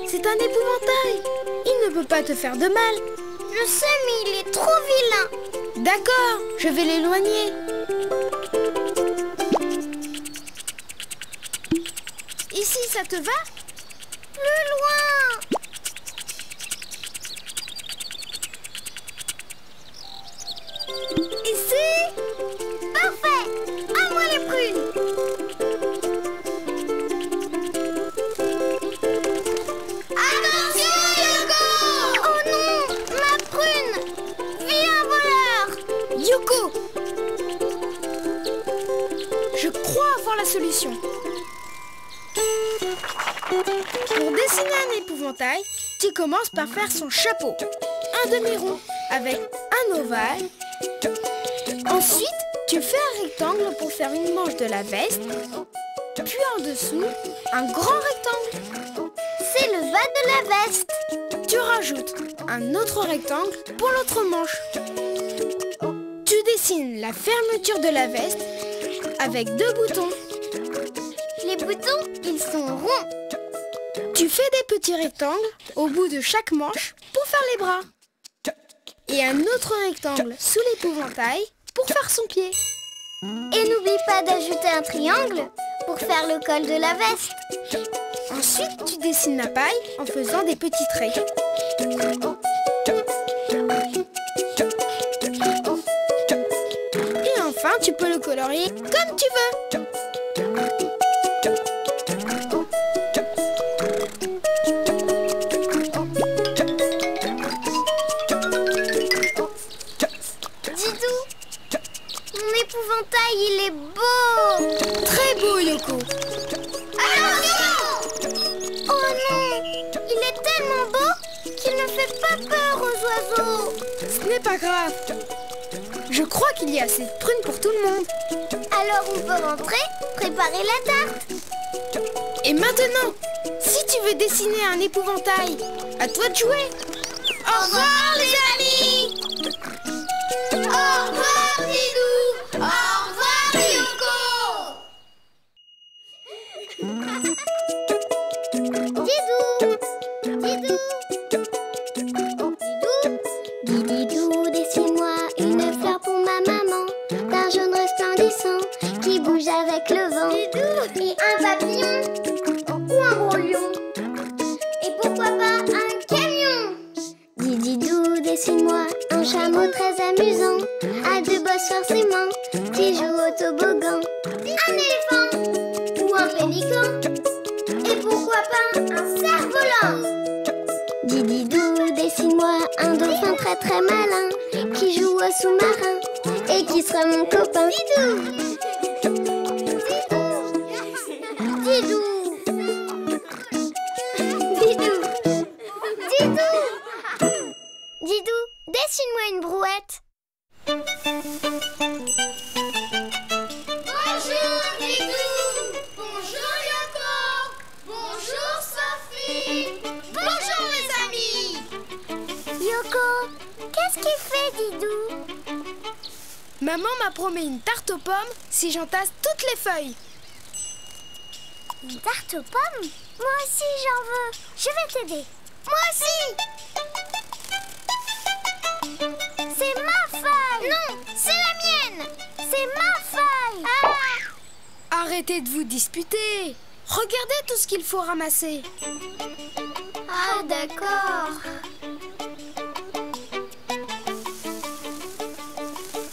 C'est un épouvantail. Il ne peut pas te faire de mal. Je sais, mais il est trop vilain. D'accord, je vais l'éloigner. Ici, ça te va? Plus loin! Ici? Parfait! À moi les prunes! Attention, Yoko! Oh non! Ma prune! Viens, voleur! Yoko! Je crois avoir la solution. Pour dessiner un épouvantail, tu commences par faire son chapeau. Un demi-rond avec un ovale. Ensuite, tu fais un rectangle pour faire une manche de la veste. Puis en dessous, un grand rectangle. C'est le bas de la veste. Tu rajoutes un autre rectangle pour l'autre manche. Tu dessines la fermeture de la veste avec 2 boutons. Les boutons, ils sont ronds. Tu fais des petits rectangles au bout de chaque manche pour faire les bras. Et un autre rectangle sous l'épouvantail pour faire son pied. Et n'oublie pas d'ajouter un triangle pour faire le col de la veste. Ensuite, tu dessines la paille en faisant des petits traits. Et enfin, tu peux le colorier comme tu veux. Il est beau! Très beau, Yoko! Attention! Oh non! Il est tellement beau qu'il ne fait pas peur aux oiseaux! Ce n'est pas grave. Je crois qu'il y a assez de prunes pour tout le monde. Alors on peut rentrer, préparer la tarte. Et maintenant, si tu veux dessiner un épouvantail, à toi de jouer. Au revoir les amis! Au revoir Didou! Au revoir Yoko! Didou! Didou, dessine-moi une fleur pour ma maman, d'un jaune resplendissant qui bouge avec le vent. Et un papillon ou un gros lion. Et pourquoi pas un camion? Didou, dessine-moi un chameau très amusant, à 2 bosses forcément, qui joue au toboggan. Un éléphant ou un pélican. Et pourquoi pas un cerf-volant? Didou, dessine-moi un dauphin très très malin, qui joue au sous-marin et qui sera mon copain. Didou! Didou, dessine-moi une brouette. Bonjour Didou! Bonjour Yoko! Bonjour Sophie! Bonjour les amis! Yoko, qu'est-ce qu'il fait Didou? Maman m'a promis une tarte aux pommes si j'entasse toutes les feuilles. Une tarte aux pommes? Moi aussi j'en veux. Je vais t'aider. Moi aussi! C'est ma feuille! Non, c'est la mienne! C'est ma feuille! Ah! Arrêtez de vous disputer. Regardez tout ce qu'il faut ramasser. Ah, d'accord.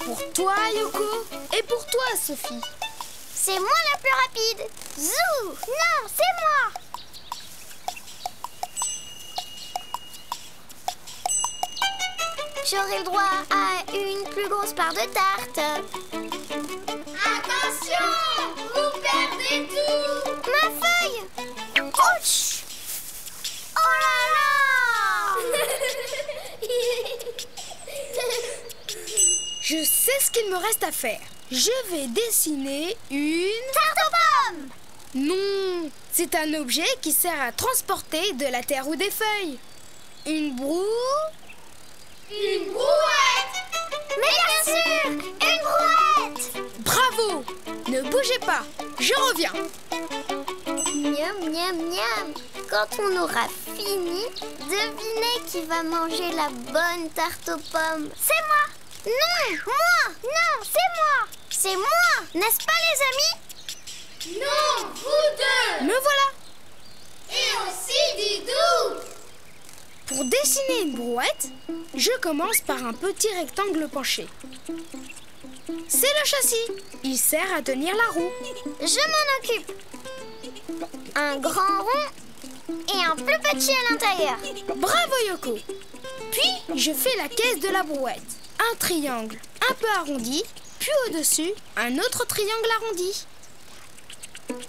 Pour toi, Yoko, et pour toi, Sophie. C'est moi la plus rapide. Zou! Non, c'est moi! J'aurai le droit à une plus grosse part de tarte. Attention! Vous perdez tout! Ma feuille! Ouch! Oh là là! Je sais ce qu'il me reste à faire. Je vais dessiner une... Tarte aux pommes! Non, c'est un objet qui sert à transporter de la terre ou des feuilles. Une broue... Une brouette! Mais bien sûr! Une brouette! Bravo! Ne bougez pas, je reviens. Miam, miam, miam! Quand on aura fini, devinez qui va manger la bonne tarte aux pommes. C'est moi! Non, moi. Non, c'est moi. C'est moi. N'est-ce pas, les amis? Non, vous deux. Me voilà. Et aussi Didou. Pour dessiner une brouette, je commence par un petit rectangle penché. C'est le châssis. Il sert à tenir la roue. Je m'en occupe. Un grand rond et un plus petit à l'intérieur. Bravo Yoko. Puis, je fais la caisse de la brouette. Un triangle un peu arrondi, puis au-dessus, un autre triangle arrondi.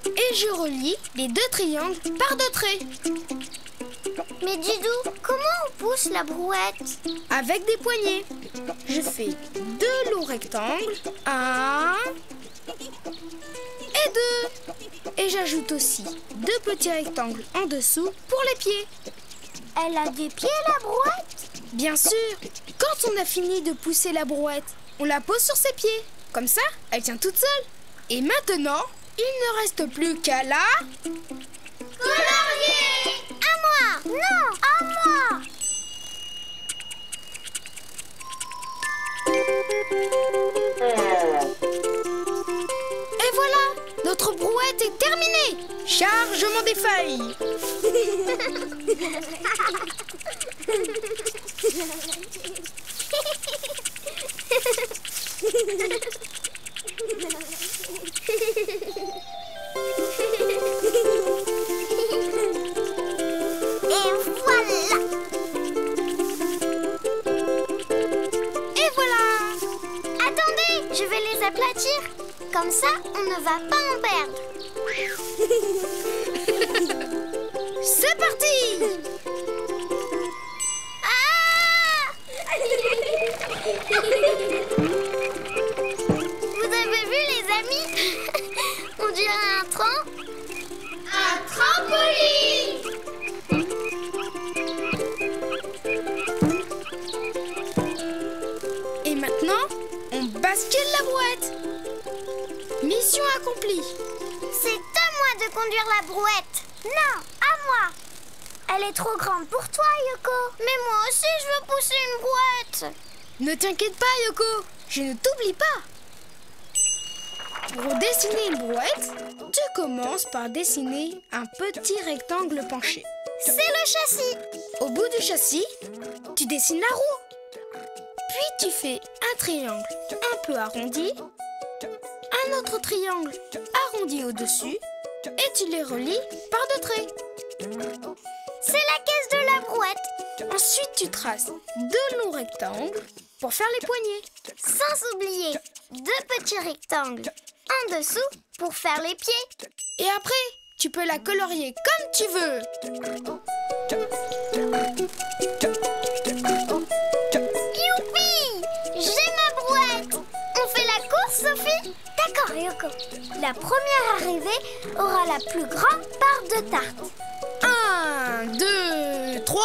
Et je relie les deux triangles par deux traits. Mais Didou, comment on pousse la brouette? Avec des poignées. Je fais deux longs rectangles, un et deux. Et j'ajoute aussi deux petits rectangles en dessous pour les pieds. Elle a des pieds, la brouette? Bien sûr. Quand on a fini de pousser la brouette, on la pose sur ses pieds. Comme ça, elle tient toute seule. Et maintenant, il ne reste plus qu'à la... colorier! À moi! Non, à moi! Et voilà, notre brouette est terminée. Chargement des feuilles. Et voilà! Attendez, je vais les aplatir. Comme ça, on ne va pas en perdre. C'est parti! Ah! Vous avez vu, les amis? On dirait un train. Un trampoline! Et maintenant, on bascule la brouette. Mission accomplie. C'est à moi de conduire la brouette. Non, à moi. Elle est trop grande pour toi, Yoko. Mais moi aussi, je veux pousser une brouette. Ne t'inquiète pas, Yoko. Je ne t'oublie pas. Pour dessiner une brouette, tu commences par dessiner un petit rectangle penché. C'est le châssis. Au bout du châssis, tu dessines la roue. Puis tu fais un triangle un peu arrondi, un autre triangle arrondi au-dessus, et tu les relis par deux traits. C'est la caisse de la brouette. Ensuite, tu traces deux longs rectangles pour faire les poignées. Sans oublier deux petits rectangles en dessous pour faire les pieds. Et après, tu peux la colorier comme tu veux. Youpi! J'ai ma brouette. On fait la course, Sophie? D'accord, Yoko. La première arrivée aura la plus grande part de tarte. 1, 2, 3...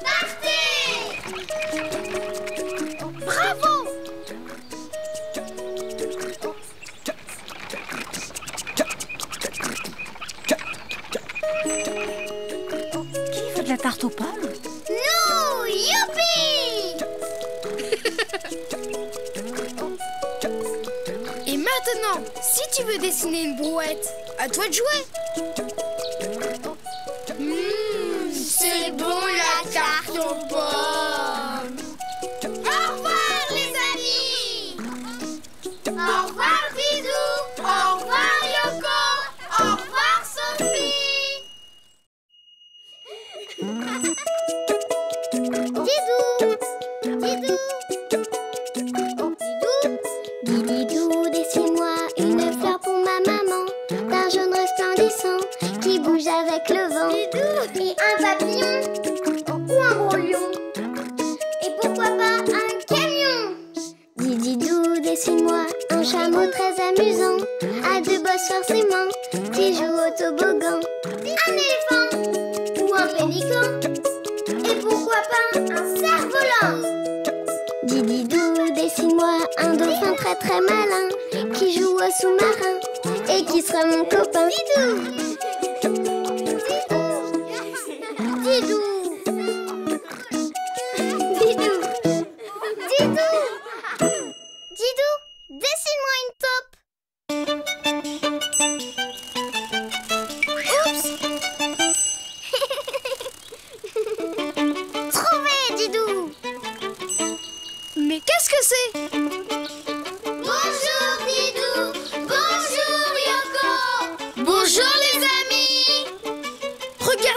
Partez! Bravo! Qui veut de la tarte aux pommes? Nous! Youpi! Et maintenant, si tu veux dessiner une brouette, à toi de jouer. C'est bon la tarte aux pommes. Au revoir, les amis! Au revoir, Didou! Au revoir, Yoko! Au revoir, Sophie! Didou! Didou, dessine-moi une fleur pour ma maman, d'un jaune resplendissant qui bouge avec le vent. Et un papillon ou un gros lion, et pourquoi pas un camion. Didou, dessine-moi un chameau très amusant, à deux bosses forcément, qui joue au toboggan. Un éléphant ou un pélican, et pourquoi pas un cerf-volant. Didou, dessine-moi un dauphin très très malin, qui joue au sous-marin, et qui sera mon copain. Didou! Didou! Didou!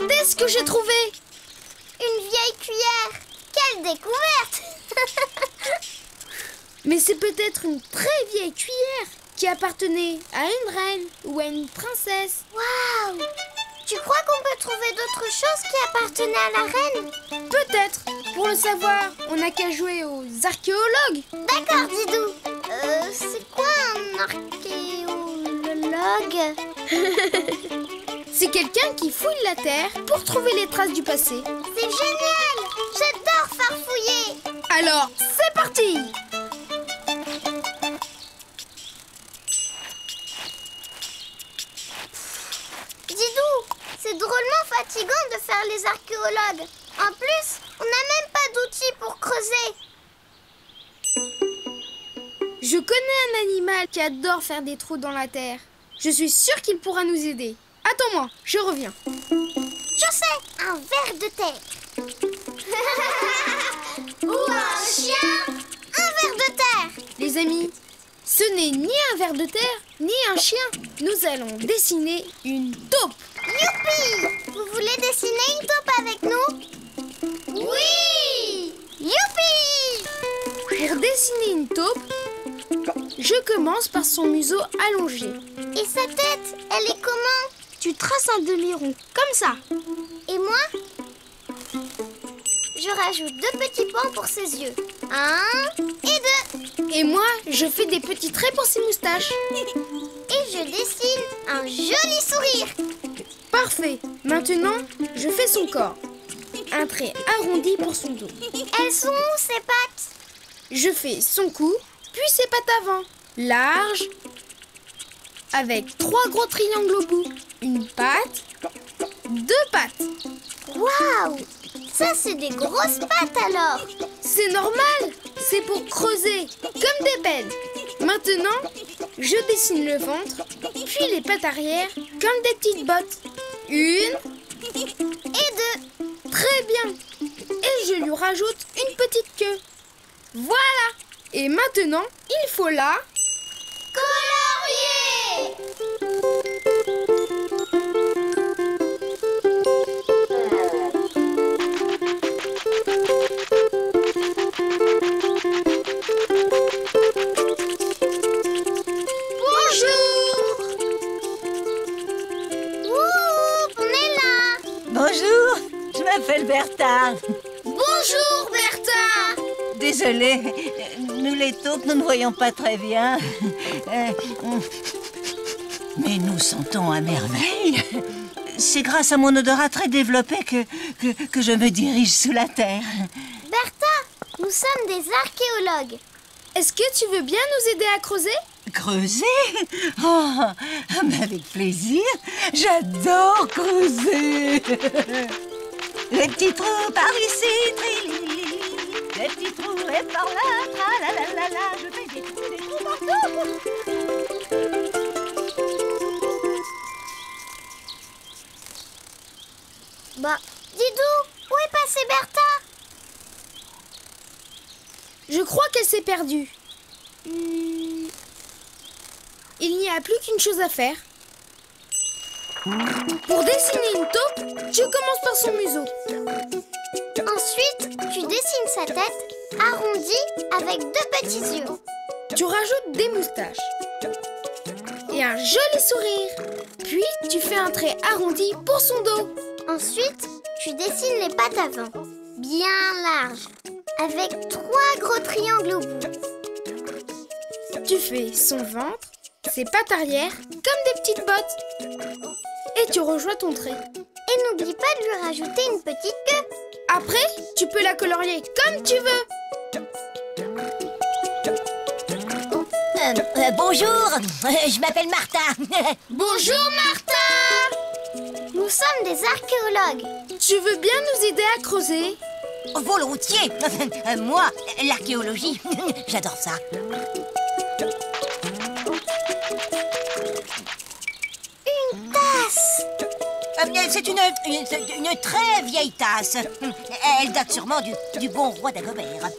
Regardez ce que j'ai trouvé. Une vieille cuillère. Quelle découverte! Mais c'est peut-être une très vieille cuillère qui appartenait à une reine ou à une princesse. Waouh! Tu crois qu'on peut trouver d'autres choses qui appartenaient à la reine? Peut-être. Pour le savoir, on n'a qu'à jouer aux archéologues. D'accord, Didou. C'est quoi un archéologue? C'est quelqu'un qui fouille la terre pour trouver les traces du passé. C'est génial! J'adore farfouiller! Alors, c'est parti! Didou, c'est drôlement fatigant de faire les archéologues. En plus, on n'a même pas d'outils pour creuser. Je connais un animal qui adore faire des trous dans la terre. Je suis sûre qu'il pourra nous aider. Attends-moi, je reviens. Je sais, un ver de terre. Ou un chien. Un ver de terre. Les amis, ce n'est ni un ver de terre, ni un chien. Nous allons dessiner une taupe. Youpi! Vous voulez dessiner une taupe avec nous? Oui! Youpi! Pour dessiner une taupe, je commence par son museau allongé. Et sa tête, elle est comment? Tu traces un demi-rond, comme ça. Et moi? Je rajoute 2 petits pans pour ses yeux. 1 et 2. Et moi, je fais des petits traits pour ses moustaches. Et je dessine un joli sourire. Parfait. Maintenant, je fais son corps. Un trait arrondi pour son dos. Elles sont où ses pattes? Je fais son cou, puis ses pattes avant. Larges, avec 3 gros triangles au bout. Une patte, 2 pattes. Waouh! Ça, c'est des grosses pattes alors. C'est normal, c'est pour creuser, comme des pelles. Maintenant, je dessine le ventre, puis les pattes arrière, comme des petites bottes. 1 et 2. Très bien. Et je lui rajoute une petite queue. Voilà. Et maintenant, il faut la... colorier! Bonjour, je m'appelle Bertha. Bonjour, Bertha! Désolée, nous les taupes, nous ne voyons pas très bien. Mais nous sentons à merveille. C'est grâce à mon odorat très développé que je me dirige sous la terre. Bertha, nous sommes des archéologues. Est-ce que tu veux bien nous aider à creuser? Creuser? Oh, mais avec plaisir. J'adore creuser. Les petits trous par ici, trilili. Les petits trous et par là, tralalala. Je fais des trous partout. Bah, Didou, où est passée Bertha? Je crois qu'elle s'est perdue. Il n'y a plus qu'une chose à faire. Pour dessiner une taupe, tu commences par son museau. Ensuite, tu dessines sa tête arrondie avec 2 petits yeux. Tu rajoutes des moustaches et un joli sourire. Puis, tu fais un trait arrondi pour son dos. Ensuite, tu dessines les pattes avant, bien larges, avec 3 gros triangles au bout. Tu fais son ventre, ses pattes arrière, comme des petites bottes. Et tu rejoins ton trait. Et n'oublie pas de lui rajouter une petite queue. Après, tu peux la colorier comme tu veux. Bonjour, je m'appelle Martha. Bonjour Martha! Nous sommes des archéologues. Tu veux bien nous aider à creuser? Volontiers. Moi, l'archéologie, j'adore ça. Une tasse. C'est une très vieille tasse. Elle date sûrement du bon roi d'Agobert.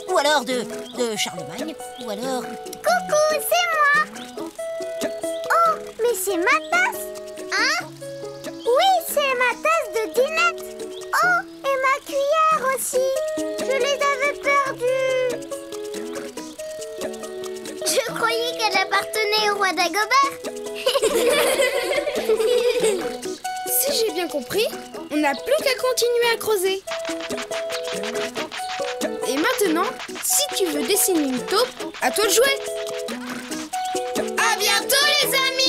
Ou alors de Charlemagne. Ou alors... Coucou, c'est moi. Oh, mais c'est ma tasse. Hein? Oui, c'est ma tasse de dinette. Oh, et ma cuillère aussi. Je les avais perdues. Je croyais qu'elle appartenait au roi Dagobert. Si j'ai bien compris, on n'a plus qu'à continuer à creuser. Et maintenant, si tu veux dessiner une taupe, à toi de jouer. À bientôt les amis!